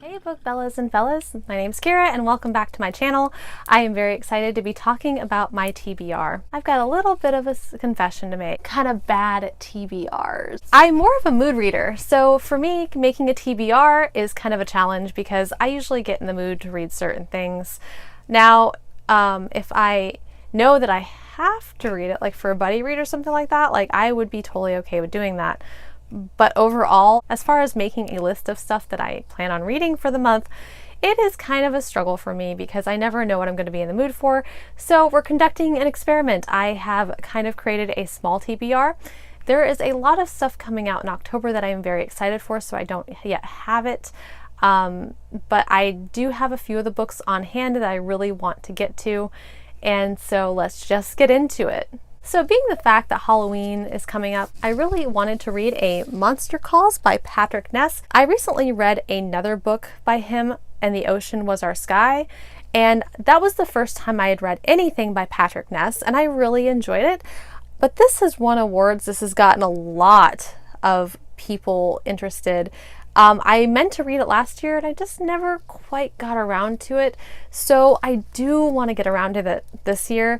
Hey book bellas and fellas, my name's Kara and welcome back to my channel. I am very excited to be talking about my TBR. I've got a little bit of a confession to make, kind of bad TBRs. I'm more of a mood reader, so for me making a TBR is kind of a challenge because I usually get in the mood to read certain things. Now, if I know that I have to read it, like for a buddy read or something like that, like I would be totally okay with doing that. But overall, as far as making a list of stuff that I plan on reading for the month, it is kind of a struggle for me because I never know what I'm going to be in the mood for. So we're conducting an experiment. I have kind of created a small TBR. There is a lot of stuff coming out in October that I'm very excited for, so I don't yet have it. But I do have a few of the books on hand that I really want to get to. And so let's just get into it. So being the fact that Halloween is coming up, I really wanted to read a Monster Calls by Patrick Ness. I recently read another book by him, And the Ocean Was Our Sky, and that was the first time I had read anything by Patrick Ness, and I really enjoyed it. But this has won awards. This has gotten a lot of people interested. I meant to read it last year and I just never quite got around to it. So I do want to get around to it this year.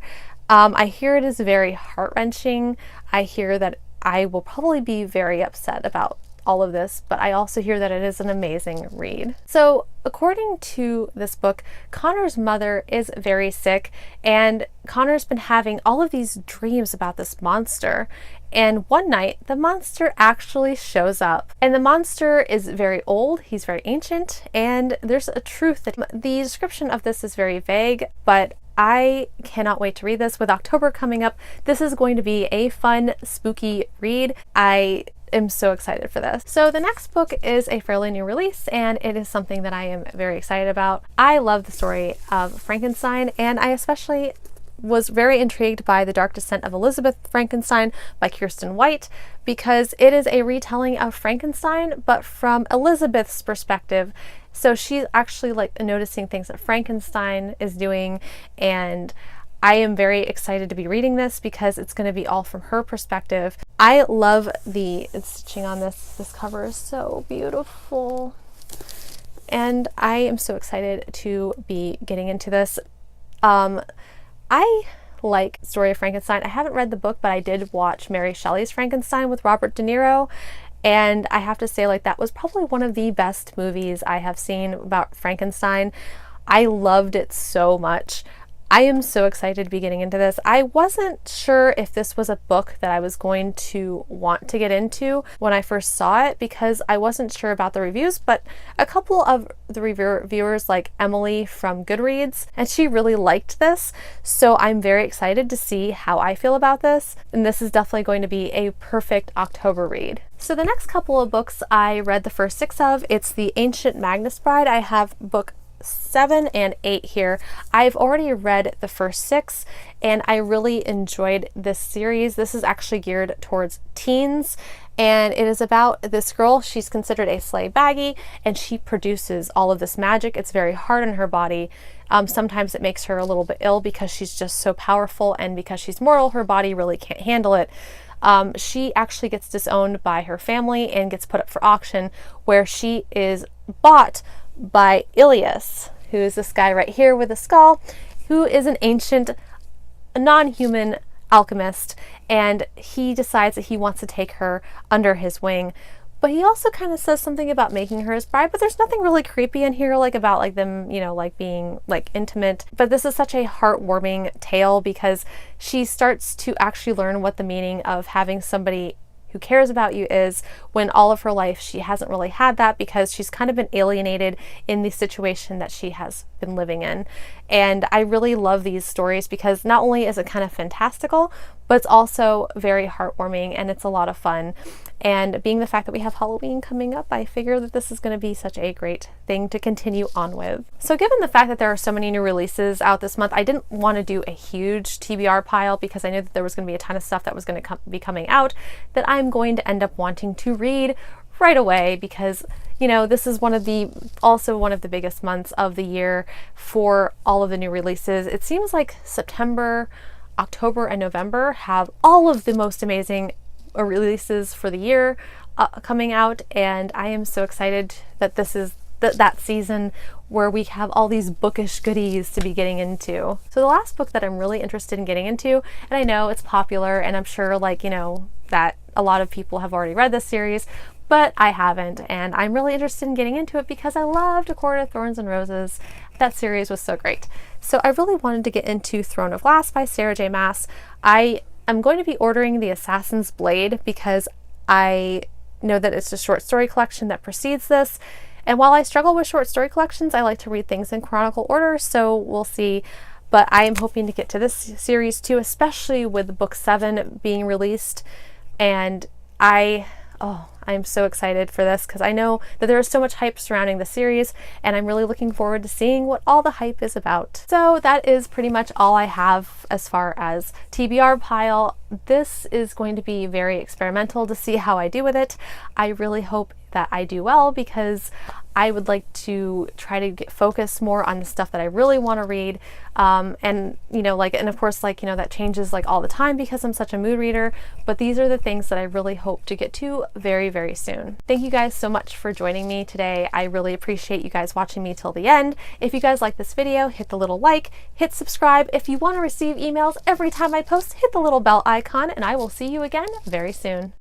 I hear it is very heart-wrenching. I hear that I will probably be very upset about all of this, but I also hear that it is an amazing read. So according to this book, Connor's mother is very sick and Connor's been having all of these dreams about this monster. And one night the monster actually shows up, and the monster is very old, he's very ancient, and there's a truth that the description of this is very vague, but I cannot wait to read this. With October coming up, this is going to be a fun, spooky read. I am so excited for this. So the next book is a fairly new release, and it is something that I am very excited about. I love the story of Frankenstein, and I especially was very intrigued by The Dark Descent of Elizabeth Frankenstein by Kiersten White, because it is a retelling of Frankenstein, but from Elizabeth's perspective. So she's actually like noticing things that Frankenstein is doing, and I am very excited to be reading this because it's going to be all from her perspective. I love the stitching on this. This cover is so beautiful, and I am so excited to be getting into this. I like Story of Frankenstein. I haven't read the book, but I did watch Mary Shelley's Frankenstein with Robert De Niro. And I have to say, like, that was probably one of the best movies I have seen about Frankenstein. I loved it so much. I am so excited to be getting into this. I wasn't sure if this was a book that I was going to want to get into when I first saw it because I wasn't sure about the reviews, but a couple of the reviewers, like Emily from Goodreads, and she really liked this. So I'm very excited to see how I feel about this. And this is definitely going to be a perfect October read. So the next couple of books I read the first 6 of. It's The Ancient Magnus Bride. I have book 7 and 8 here. I've already read the first 6 and I really enjoyed this series. This is actually geared towards teens, and it is about this girl. She's considered a slave baggie and she produces all of this magic. It's very hard on her body. Sometimes it makes her a little bit ill because she's just so powerful, and because she's mortal, her body really can't handle it. She actually gets disowned by her family and gets put up for auction, where she is bought by Ilias, who is this guy right here with a skull, who is an ancient, non-human alchemist, and he decides that he wants to take her under his wing. But he also kind of says something about making her his bride, but there's nothing really creepy in here, like about like them, you know, like being like intimate. But this is such a heartwarming tale because she starts to actually learn what the meaning of having somebody who cares about you is, when all of her life she hasn't really had that because she's kind of been alienated in the situation that she has been living in. And I really love these stories because not only is it kind of fantastical, but it's also very heartwarming and it's a lot of fun. And being the fact that we have Halloween coming up, I figure that this is going to be such a great thing to continue on with. So given the fact that there are so many new releases out this month, I didn't want to do a huge TBR pile because I knew that there was going to be a ton of stuff that was going to be coming out that I'm going to end up wanting to read right away because, you know, this is also one of the biggest months of the year for all of the new releases. It seems like September, October, and November have all of the most amazing releases for the year coming out, and I am so excited that this is that season where we have all these bookish goodies to be getting into. So the last book that I'm really interested in getting into, and I know it's popular and I'm sure like, you know, that a lot of people have already read this series, but I haven't, and I'm really interested in getting into it because I loved A Court of Thorns and Roses. That series was so great. So I really wanted to get into Throne of Glass by Sarah J. Maas. I am going to be ordering The Assassin's Blade because I know that it's a short story collection that precedes this. And while I struggle with short story collections, I like to read things in chronological order, so we'll see. But I am hoping to get to this series too, especially with book 7 being released. And I'm so excited for this because I know that there is so much hype surrounding the series, and I'm really looking forward to seeing what all the hype is about. So that is pretty much all I have as far as TBR Pile. This is going to be very experimental to see how I do with it. I really hope that I do well because I would like to try to get focused more on the stuff that I really want to read. And you know, like, and of course, like, you know, that changes like all the time because I'm such a mood reader, but these are the things that I really hope to get to very, very soon. Thank you guys so much for joining me today. I really appreciate you guys watching me till the end. If you guys like this video, hit the little like, hit subscribe. If you want to receive emails every time I post, hit the little bell icon, and I will see you again very soon.